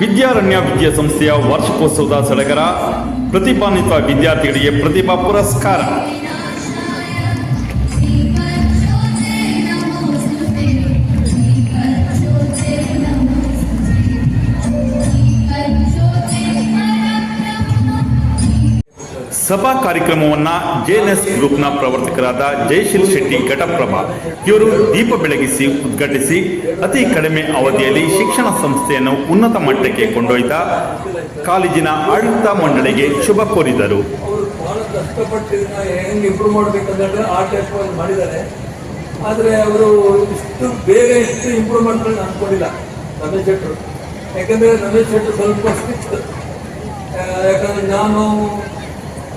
ವಿದ್ಯಾರಣ್ಯ ವಿದ್ಯಾಸಂಸ್ಥೆಯ ವಾರ್ಷಿಕೋತ್ಸವದ ಸಡಗರ, ಪ್ರತಿಭಾನ್ವಿತ ವಿದ್ಯಾರ್ಥಿಗಳಿಗೆ ಪ್ರತಿಭಾ ಪುರಸ್ಕಾರ. ಸಭಾ ಕಾರ್ಯಕ್ರಮವನ್ನು ಜೆಎನ್ಎಸ್ ಗ್ರೂಪ್ನ ಪ್ರವರ್ತಕರಾದ ಜಯಶೀಲ್ ಶೆಟ್ಟಿ ಘಟಪ್ರಭಾ ಇವರು ದೀಪ ಬೆಳಗಿಸಿ ಉದ್ಘಾಟಿಸಿ ಅತಿ ಕಡಿಮೆ ಅವಧಿಯಲ್ಲಿ ಶಿಕ್ಷಣ ಸಂಸ್ಥೆಯನ್ನು ಉನ್ನತ ಮಟ್ಟಕ್ಕೆ ಕೊಂಡೊಯ್ದ ಕಾಲೇಜಿನ ಆಡಳಿತ ಮಂಡಳಿಗೆ ಶುಭ ಕೋರಿದರು. ಆದರೆ ಅವರು ಇಷ್ಟು ಬೇಗ ಇಷ್ಟು ಇಂಪ್ರೂವ್ ಮಾಡ್ತಾರೆ ಅನ್ಕೊಂಡಿಲ್ಲ ರಮೇಶ್ ಶೆಟ್ಟರು. ಯಾಕಂದರೆ ರಮೇಶ್ ಶೆಟ್ಟರು ಸ್ವಲ್ಪ ಸ್ಟ್ರಿಕ್ಟ್. ಯಾಕಂದರೆ ನಾನು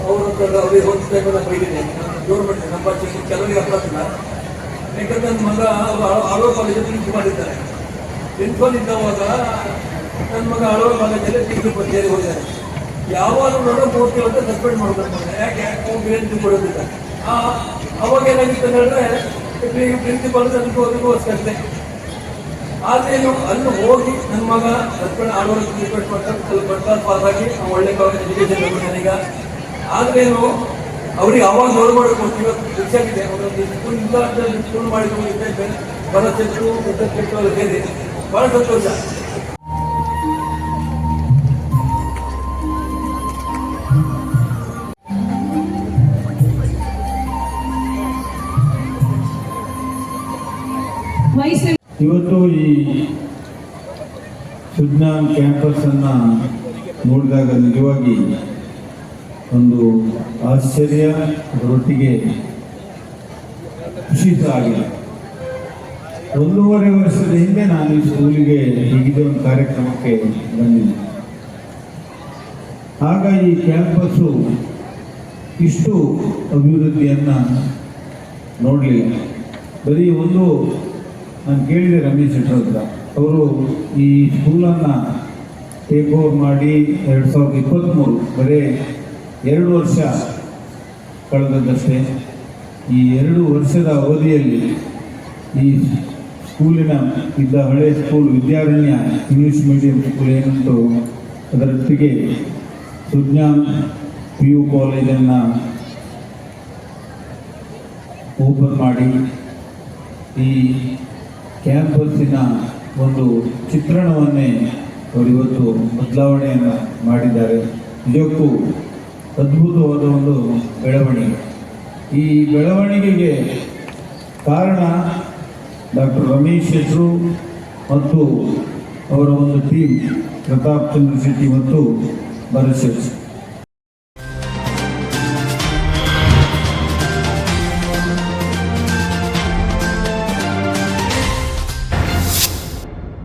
ಅವ್ರಿಗೆ ಹೋಗ್ಬೇಕು ನಾನು ಬೈದಿದ್ದೇನೆ. ನಾನು ಜೋರು ಮಾಡಿದ್ದೇನೆ ನಮ್ಮ ಕೆಲವರಿಗೆ ಅಪರಾಧಿಲ್ಲ. ಯಾಕಂದರೆ ನನ್ನ ಮಗ ಆಳ್ವ ಕಾಲೇಜಲ್ಲಿ ಪ್ರಿನ್ಸಿಪಾಲ್ ಮಾಡಿದ್ದಾರೆ. ಪ್ರಿನ್ಸಿಪಾಲ್ ಇದ್ದವಾಗ ನನ್ನ ಮಗ ಆಳ್ವ ಕಾಲೇಜಲ್ಲಿ ಟೀಚರ್ ಕಚೇರಿ ಹೋಗಿದ್ದಾರೆ. ಯಾವಾಗ ನೋಡೋ 30 ವರ್ಷ ಸಸ್ಪೆಂಡ್ ಮಾಡ್ತಾರೆ. ಯಾಕೆ ಗ್ರೇನ್ ಕೊಡೋದಿಲ್ಲ. ಅವಾಗ ಏನಾಗಿತ್ತು ಅಂದರೆ ಪ್ರಿನ್ಸಿಪಾಲ್ ಅದಕ್ಕೂ ಅಷ್ಟೇ. ಆದ್ರೇನು ಅಲ್ಲಿ ಹೋಗಿ ನನ್ನ ಮಗ ಸಸ್ಪೆಂಡ್ ಆಡೋರಿಗೆ ರಿಕ್ವೆಸ್ಟ್ ಮಾಡ್ತಾರೆ. ಸ್ವಲ್ಪ ಬರ್ತಾರೆ ಪಾಸಾಗಿ ನಾವು ಒಳ್ಳೆ ಕಾಲೇಜ್ ಎಜುಕೇಷನ್ ನನಗ. ಆದ್ರೇನು ಅವ್ರಿಗೆ ಅವಾಗ ನೋಡ್ ಮಾಡಬೇಕು. ಇವತ್ತು ಖುಷಿಯಾಗಿದೆ. ಒಂದೊಂದು ಸ್ಕೂಲ್ ಮಾಡಿದ್ರೆ ಭರತ್ ಶೆಟ್ಟರು ಮುದ್ದತ್ ಶೆಟ್ಟರು ಎಲ್ಲ ಸೇರಿ ಬಹಳ ಸಂತೋಷ. ಇವತ್ತು ಈ ಸುಜ್ಞಾನ್ ಕ್ಯಾಂಪಸ್ ಅನ್ನ ನೋಡಿದಾಗ ನಿಜವಾಗಿ ಒಂದು ಆಶ್ಚರ್ಯ, ಅದರೊಟ್ಟಿಗೆ ಖುಷಿ ಸಹ ಆಗಿದೆ. 1.5 ವರ್ಷದ ಹಿಂದೆ ನಾನು ಈ ಸ್ಕೂಲಿಗೆ ಹೀಗಿದೆ ಒಂದು ಕಾರ್ಯಕ್ರಮಕ್ಕೆ ಬಂದಿದ್ದೆ. ಆಗ ಈ ಕ್ಯಾಂಪಸ್ಸು ಇಷ್ಟು ಅಭಿವೃದ್ಧಿಯನ್ನು ನೋಡಲಿಲ್ಲ. ಬರೀ ಒಂದು ನಾನು ಕೇಳಿದೆ ರಮೇಶ್ ಶೆಟ್ಟರ್ ಹತ್ರ, ಅವರು ಈ ಸ್ಕೂಲನ್ನು ಟೇಕ್ ಓವರ್ ಮಾಡಿ 2023 ಬರೀ 2 ವರ್ಷ ಕಳೆದದ್ದಷ್ಟೇ. ಈ 2 ವರ್ಷದ ಅವಧಿಯಲ್ಲಿ ಈ ಸ್ಕೂಲಿನ ಇದ್ದ ಹಳೆಯ school Vidyaranya English medium school ಏನುಂಟು ಅದರೊಟ್ಟಿಗೆ ಸುಜ್ಞಾನ್ PU ಕಾಲೇಜನ್ನು ಓಪನ್ ಮಾಡಿ ಈ ಕ್ಯಾಂಪಸ್ಸಿನ ಒಂದು ಚಿತ್ರಣವನ್ನೇ ಅವರಿವತ್ತು ಬದಲಾವಣೆಯನ್ನು ಮಾಡಿದ್ದಾರೆ. ನಿಜಕ್ಕೂ ಅದ್ಭುತವಾದ ಒಂದು ಬೆಳವಣಿಗೆ. ಈ ಬೆಳವಣಿಗೆಗೆ ಕಾರಣ ಡಾಕ್ಟರ್ ರಮೇಶ್ ಶೆಟ್ಟರು ಮತ್ತು ಅವರ ಒಂದು ಟೀಮ್, ಪ್ರತಾಪ್ ಚಂದ್ರ ಶೆಟ್ಟಿ ಮತ್ತು ಭರತ್ ಶೆಟ್ಟಿ.